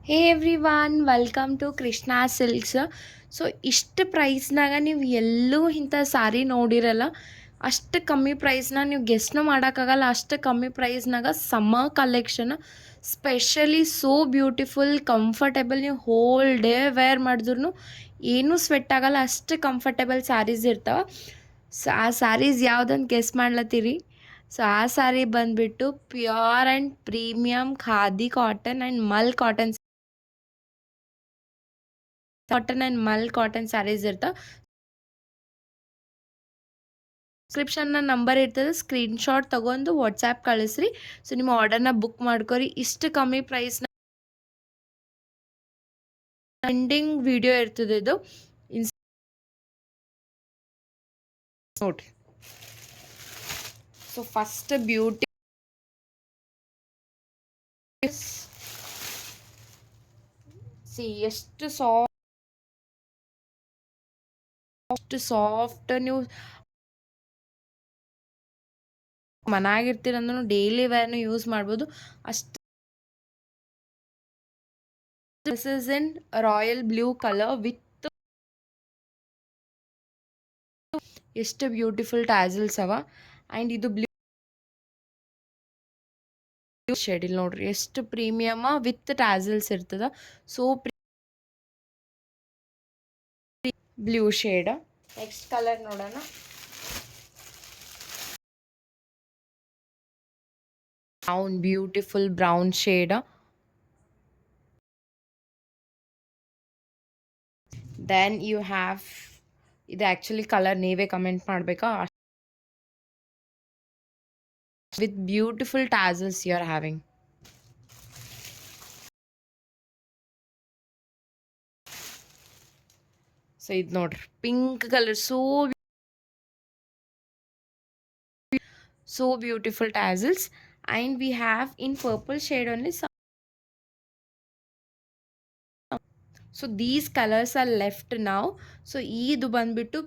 Hey everyone welcome to Krishna silks. So ಇಷ್ಟು ಪ್ರೈಸ್ನಾಗ ನೀವು ಎಲ್ಲೂ ಇಂಥ ಸಾರಿ ನೋಡಿರಲ್ಲ. ಅಷ್ಟು ಕಮ್ಮಿ ಪ್ರೈಸ್ನ ನೀವು ಗೆಸ್ಟ್ನು ಮಾಡೋಕ್ಕಾಗಲ್ಲ. ಅಷ್ಟು ಕಮ್ಮಿ ಪ್ರೈಸ್ನಾಗ summer collection specially so beautiful comfortable. ನೀವು ಹೋಲ್ ಡೇ ವೇರ್ ಮಾಡಿದ್ರು ಏನೂ ಸ್ವೆಟ್ ಆಗಲ್ಲ. ಅಷ್ಟು ಕಂಫರ್ಟೇಬಲ್ ಸ್ಯಾರೀಸ್ ಇರ್ತಾವೆ. ಸೊ ಆ ಸ್ಯಾರೀಸ್ ಯಾವುದಂತ ಗೆಸ್ ಮಾಡ್ಲತ್ತೀರಿ? ಸೊ ಆ ಸ್ಯಾರಿ ಬಂದುಬಿಟ್ಟು pure and premium khadi cotton and mul cotton and mul cotton saris ಇರ್ತಾವೆ. ಡಿಸ್ಕ್ರಿಪ್ಷನ್ನ ನಂಬರ್ ಇರ್ತದೆ, ಸ್ಕ್ರೀನ್ಶಾಟ್ ತೊಗೊಂಡು ವಾಟ್ಸಾಪ್ ಕಳಿಸ್ರಿ. ಸೊ ನಿಮ್ಮ ಆರ್ಡರ್ನ ಬುಕ್ ಮಾಡ್ಕೊರಿ. ಇಷ್ಟು ಕಮ್ಮಿ ಪ್ರೈಸ್ನ ಎಂಡಿಂಗ್ ವಿಡಿಯೋ ಇರ್ತದೆ ಇದು ನೋಡ್ರಿ. ಸೊ ಫಸ್ಟ್ ಬ್ಯೂಟಿ ಎಷ್ಟು ಸಾಫ್ಟ್ ನೀವು ಮನಾಗಿರ್ತೀರಂದ್ರೂ ಡೈಲಿ ವೇರ್ನು ಯೂಸ್ ಮಾಡ್ಬೋದು. ಅಷ್ಟು this is in royal blue colour with ಎಷ್ಟು ಬ್ಯೂಟಿಫುಲ್ ಟ್ಯಾಸಲ್ಸ್ ಅವ. ಆ್ಯಂಡ್ ಇದು ಬ್ಲೂ ಶೇಡ್ ಇಲ್ಲಿ ನೋಡ್ರಿ, ಎಷ್ಟು ಪ್ರೀಮಿಯಮ ವಿತ್ ಟ್ಯಾಸಲ್ಸ್ ಇರ್ತದ. So blue shade. Next colour ನೋಡೋಣ. Brown, beautiful brown shade. Then you have, ಇದು ಆ್ಯಕ್ಚುಲಿ ಕಲರ್ ನೀವೇ ಕಮೆಂಟ್ ಮಾಡಬೇಕಾ. With beautiful tassels you are having. So ಇದು ನೋಡ್ರಿ, pink colour, so beautiful tassels. And we have in purple shade only. So these colors are left now. So idu bandbittu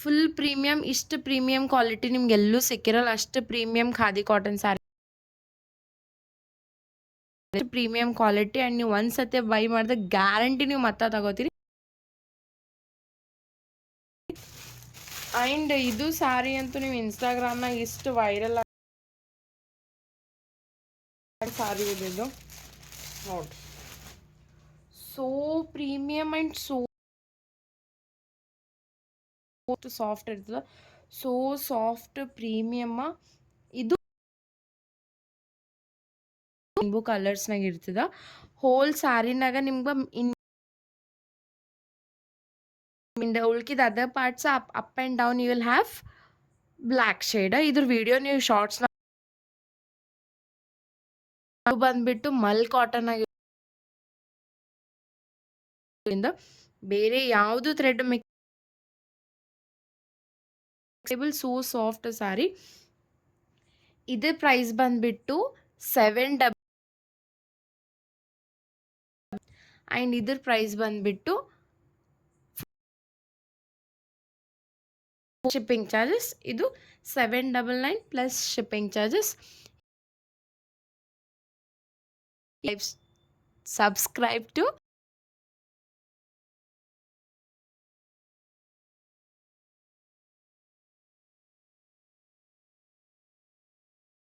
full premium, ishtu premium quality nimge ellu sikkiralla. Ashtu premium khadi cotton saree, premium quality. and ನೀವು ಒಂದ್ಸತಿ by ಮಾಡಿದ್ರೆ guarantee ನೀವು ಮತ್ತೆ ತಗೋತೀರಿ. And ಇದು ಸ್ಯಾರಿ ಅಂತೂ ನೀವು ಇನ್ಸ್ಟಾಗ್ರಾಮ್ನಾಗ ಇಷ್ಟು viral sari ಇದು ನೋಡ್ರಿ. So premium and so soft ಇರ್ತದ. ಸೋ ಸಾಫ್ಟ್ ಪ್ರೀಮಿಯಮ್ಮ. ಇದು ನಿಂಬು ಕಲರ್ಸ್ನಾಗ ಇರ್ತದ. ಹೋಲ್ ಸ್ಯಾರಿನಾಗ ನಿಮ್ಗೆ ಉಳ್ಕಿದ other parts up and down you will have black shade. ಇದ್ರ ವಿಡಿಯೋ ನೀವು ಶಾರ್ಟ್ಸ್ನ ಬಂದ್ಬಿಟ್ಟು ಮಲ್ ಕಾಟನ್ ಆಗಿರೋದ್ರಿಂದ ಬೇರೆ ಯಾವುದು thread mixable. So soft sari. ಇದ್ರ ಪ್ರೈಸ್ ಬಂದ್ಬಿಟ್ಟು 7 ಆ್ಯಂಡ್ ಇದ್ರ ಪ್ರೈಸ್ ಬಂದ್ಬಿಟ್ಟು ಶಿಪ್ಪಿಂಗ್ ಚಾರ್ಜಸ್. ಇದು 799 plus shipping charges. subscribe to